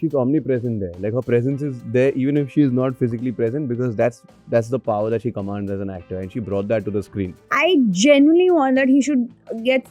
she's omnipresent there. Like her presence is there even if she is not physically present, because that's the power that she commands as an actor, and she brought that to the screen. I genuinely want that he should get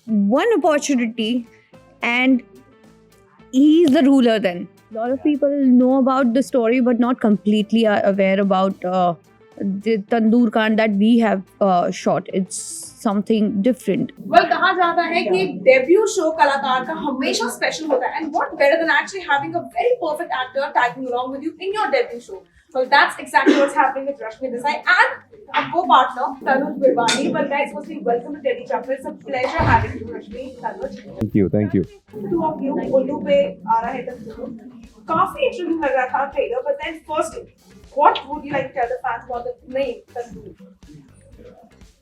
one opportunity and he's the ruler then. A lot of people know about the story but not completely are aware about the Tandoor Kand that we have shot. It's something different. Well, कहा जाता है कि एक debut show कलाकार का हमेशा special होता है, and what better than actually having a very perfect actor tagging along with you in your debut show. Well, that's exactly what's happening with Rashmi Desai and a co-partner Tanuj Birbani. Well, guys, firstly, welcome to Delhi Chapter. It's a pleasure having you, Rashmi, Tanuj. Thank you. Two of you, Ullu पे आ रहा है Tandoor. काफी interesting लग रहा था trailer, but then firstly, what would you like to tell the fans about the name Tandoor?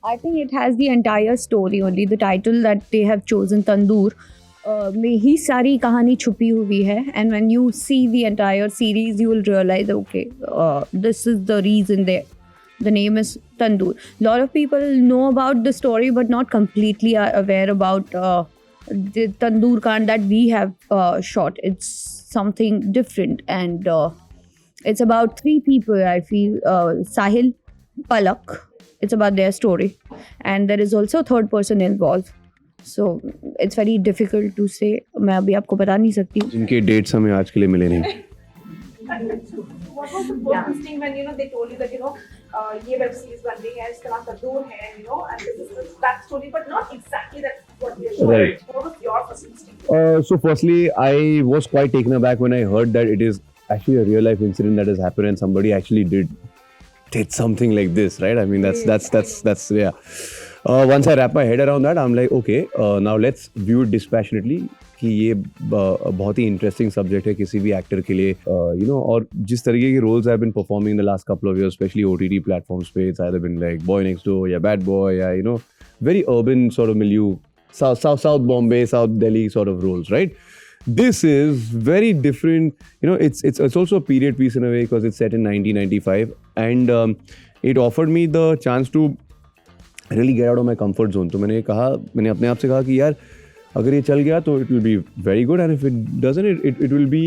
I think it has the entire story only. The title that they have chosen, Tandoor, में ही सारी कहानी छुपी हुई है. And when you see the entire series, you will realize, okay, this is the reason there. The name is Tandoor. A lot of people know about the story but not completely are aware about the Tandoor Kand that we have shot. It's something different, and it's about three people, I feel. Sahil, Palak. It's about their story, and there is also a third person involved. So it's very difficult to say. मैं अभी आपको बता नहीं सकती हूँ. जिनके dates हमें आज के लिए मिले नहीं. What was the first instinct when they told you that ये web series बन रही है, इसका नाम Tandoor है, and this is that story, but not exactly that's what we are showing. Right. What was your first instinct? So firstly, I was quite taken aback when I heard that it is actually a real life incident that has happened and somebody actually did something like this, right? I mean, that's yeah. Once I wrap my head around that, I'm like, okay, now let's view it dispassionately. कि ये बहुत ही interesting subject है किसी भी actor के लिए, और जिस तरीके के roles have been performing in the last couple of years, specially OTT platforms पे, it's either been like boy next door या बैड बॉय या very urban sort of milieu, South Bombay, South Delhi sort of roles, right? This is very different. It's also a period piece in a way because it's set in 1995, and it offered me the chance to really get out of my comfort zone. तो मैंने अपने आप से कहा कि यार अगर ये चल गया तो it will be very good, and if it doesn't, it will be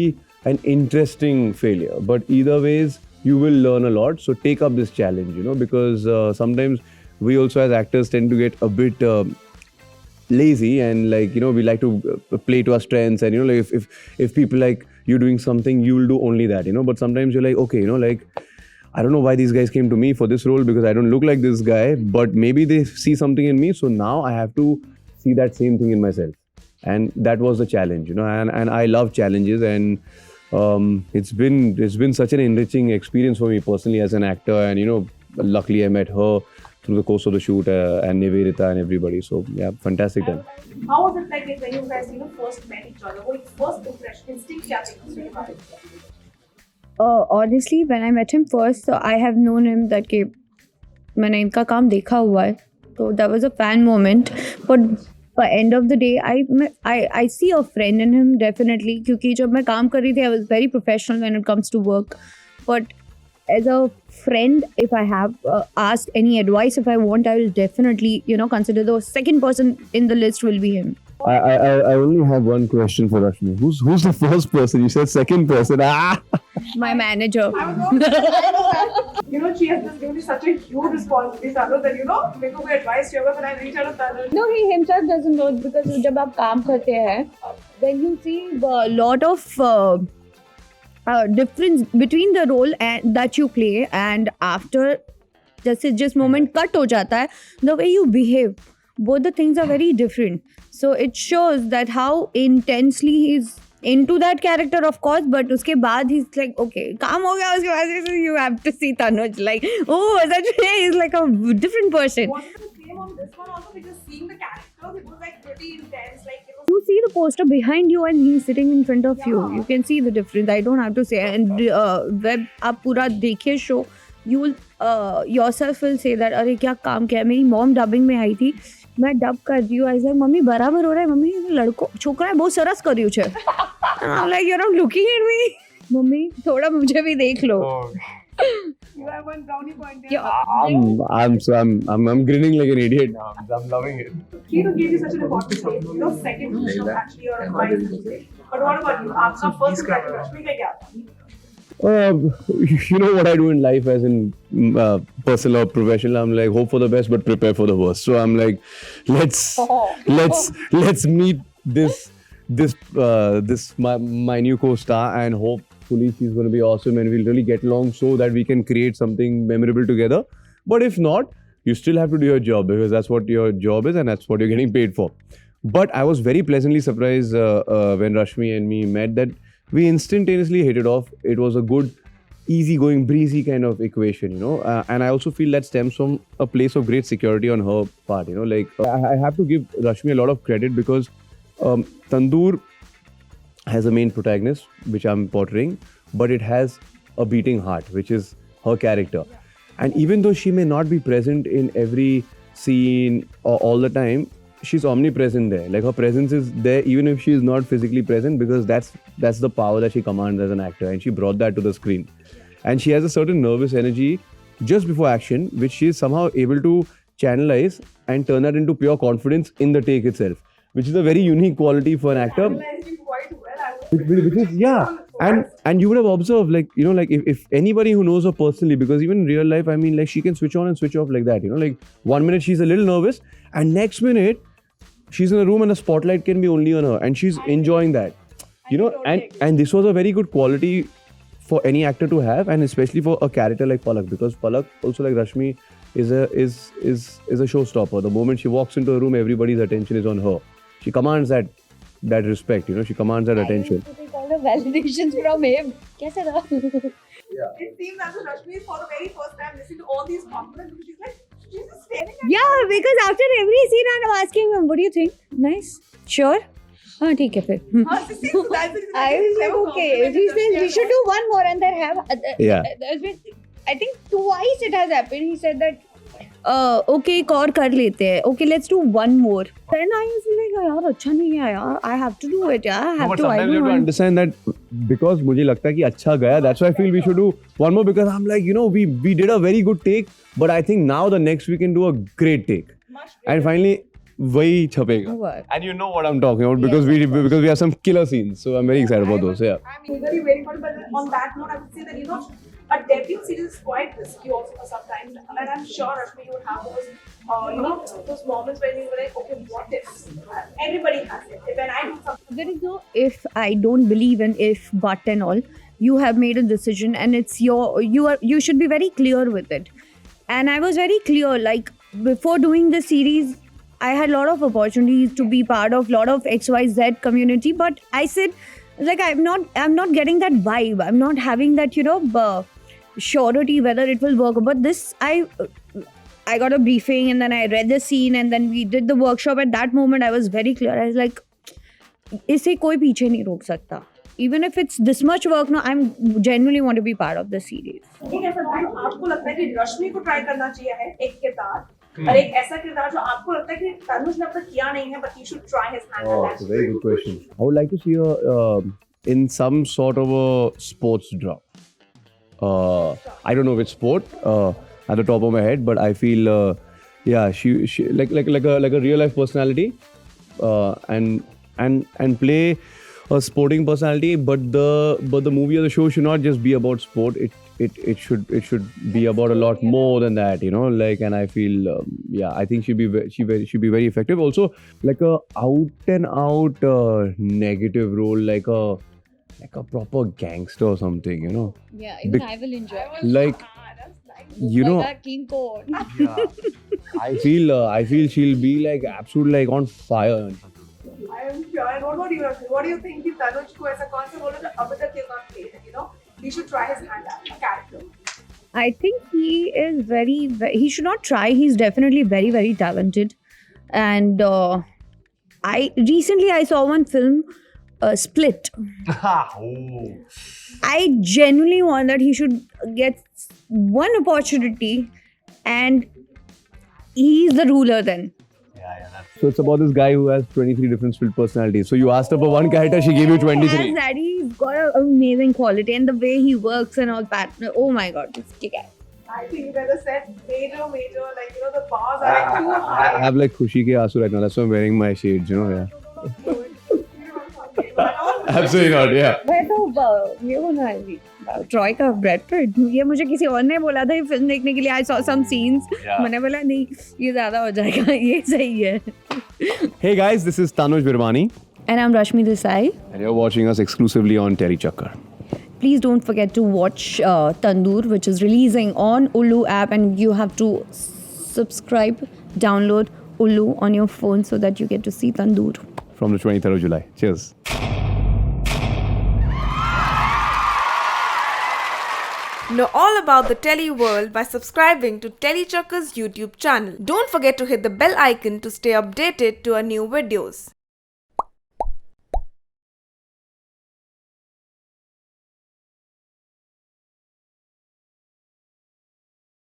an interesting failure. But either ways, you will learn a lot. So take up this challenge, because sometimes we also as actors tend to get a bit lazy, and we like to play to our strengths, and like if people like you doing something, you will do only that, but sometimes you're like, okay, like I don't know why these guys came to me for this role because I don't look like this guy, but maybe they see something in me, so now I have to see that same thing in myself, and that was the challenge, and I love challenges, and it's been such an enriching experience for me personally as an actor, and luckily I met her through the course of the shoot, and Nivedita and everybody. So yeah, fantastic time. How was it like when you guys first met each other? What first impression, instinct क्या थी उसके बारे में? Honestly, when I met him first, so I have known him that कि मैंने इनका काम देखा हुआ है, so that was a fan moment. But by end of the day, I see a friend in him definitely, क्योंकि जब मैं काम कर रही थी, I was very professional when it comes to work. But as a friend, if I have asked any advice, if I want, I will definitely consider the second person in the list will be him. I only have one question for Rashmi. Who's the first person? You said second person. My manager. She has just given me such a huge responsibility, Tanuj, that मेरे को कोई advice चाहिए when I reach out to Tanuj. No, he himself doesn't know it, because जब आप काम करते हैं, then you see a lot of difference between the role and that you play and after जैसे जिस moment cut हो जाता है, the way you behave, both the things are very different. So it shows that how intensely he's into that character, of course, but उसके बाद he's like, okay, काम हो गया, उसके बाद you have to see Tanuj like, oh, such he's like a different person. Wanted to claim on this one also because seeing the characters, it was like pretty intense. Like You see the poster behind you and he's sitting in front of you. You can see the difference. I don't have to say. And web आप पूरा देखिए show, you will yourself will say that अरे क्या काम किया. मेरी mom dubbing में आई थी, मैं डब कर रही हूँ, ऐसे मम्मी बराबर हो रहा है, मम्मी लड़को छोकरा है बहुत सरस કર્યું છે. I'm like, you're not looking at me. Mummy थोड़ा मुझे भी देख लो. you have one brownie point there. I'm grinning like an idiot now. I'm loving it. He gave you such an important place. Second, actually, your advice. But what about you? आपका first impression रश्मि का क्या था? You know what I do in life, as in personal or professional. I'm like, hope for the best, but prepare for the worst. So I'm like, let's meet this my new co-star, and hopefully she's going to be awesome, and we'll really get along so that we can create something memorable together. But if not, you still have to do your job, because that's what your job is and that's what you're getting paid for. But I was very pleasantly surprised when Rashmi and me met, that we instantaneously hit it off. It was a good, easygoing, breezy kind of equation, you know. And I also feel that stems from a place of great security on her part, you know. Like, I have to give Rashmi a lot of credit, because Tandoor has a main protagonist, which I'm portraying, but it has a beating heart, which is her character. And even though she may not be present in every scene or all the time, she's omnipresent there. Like, her presence is there even if she is not physically present, because that's the power that she commands as an actor, and she brought that to the screen. And she has a certain nervous energy just before action, which she is somehow able to channelize and turn that into pure confidence in the take itself, which is a very unique quality for an actor. Analyzed you quite well. I was Which is, yeah. And you would have observed, like, you know, like if anybody who knows her personally, because even in real life, I mean, like, she can switch on and switch off like that, you know, like 1 minute she's a little nervous, and next minute she's in a room and the spotlight can be only on her, and she's enjoying that, you know. And this was a very good quality for any actor to have, and especially for a character like Palak, because Palak, also like Rashmi, is a showstopper. The moment she walks into a room, everybody's attention is on her. She commands that respect, you know. She commands that attention. I take all the validations from him. कैसे रहा? It seems as if Rashmi is for the very first time listening to all these compliments, because she's like, she's just staring at Yeah, because after every scene I'm asking him, what do you think? Nice? Sure? हाँ ठीक है फिर. her. That's the reason I was like, never okay. If he complimented says Rashmi we should do one more and then have. Yeah. There's been, I think twice it has happened. He said that, okay, एक और कर लेते हैं. Okay, let's do one more. Then I was like, यार अच्छा नहीं है यार. I have to do it. Yeah, I have But to. I sometimes you don't have to want. understand that, because मुझे लगता है कि अच्छा गया, that's why I feel we should do one more, because I'm like, you know, we did a very good take, but I think now the next we can do a great take. And finally, वही छपेगा. What? And you know what I'm talking about, because we have some killer scenes, so I'm very excited about those. Yeah. I'm eagerly waiting for it, but on that note, I would say that, you know, a debut series is quite risky also for sometimes, and I'm sure Rashmi would have those, you know, those moments when you were like, okay, what if? Everybody has it. When I do something, There is no if. I don't believe in if, but, and all. You have made a decision, and it's you should be very clear with it. And I was very clear. Like, before doing the series, I had a lot of opportunities to be part of a lot of XYZ community, but I said, like, I'm not getting that vibe. I'm not having that, you know, surety whether it will work. But this, I got a briefing, and then I read the scene, and then we did the workshop. At that moment, I was very clear. I was like, इसे कोई पीछे नहीं रोक सकता. Even if it's this much work, no, I'm genuinely want to be part of the series. ठीक है, फिर आपको लगता है कि रश्मि को ट्राई करना चाहिए है एक किरदार, और एक ऐसा किरदार जो आपको लगता है कि तनुज ने अब तक किया नहीं है, but he should try his hand at Oh, that. it's a very good question. I would like to see her in some sort of a sports drama. I don't know which sport at the top of my head, but I feel yeah, she like a real life personality, and play a sporting personality, but the movie or the show should not just be about sport. It should be about a lot more than that, you know. Like, and I feel yeah, I think she'd be very effective. Also, like a out and out negative role, like a proper gangster or something, you know. Yeah, even I will enjoy. Like, you know, King Kong. yeah, I feel she'll be like absolutely like on fire. I am sure. And what about you, Rashmi? What do you think कि तनुज को ऐसा कौन सा role है जो अभी तक he has not played? You know, he should try his hand at a character. I think he is he should not try. He's definitely very, very talented. And I saw one film, Split. I genuinely want that he should get one opportunity, and he's the ruler then. So it's about this guy who has 23 different split personalities. So you asked her for one character, she gave you 23. He has that. He's got an amazing quality, and the way he works and all that. Oh my God, this kick-ass. I think you guys said major, like, you know, the bars are like too I high. have like Khushi ke Aasu right now. That's why I'm wearing my shades, you know. Yeah. But on Absolutely not. Yeah. मैं तो ये होना है Troy का bread पिट, ये मुझे किसी और ने बोला था ये फिल्म देखने के लिए. आई सॉ सम सीन्स, मैंने बोला नहीं ये ज्यादा हो जाएगा, ये सही है. Hey guys, this is Tanuj Birmani, And I'm Rashmi Desai. and you're watching us exclusively on Terry Chakkar. Please don't forget to watch Tandoor, which is releasing on Ulu app, and you have to subscribe, download Ulu on your phone so that you get to see Tandoor. From the 23rd of July. Cheers. Know all about the Telly world by subscribing to Telly Chakkar's YouTube channel. Don't forget to hit the bell icon to stay updated to our new videos.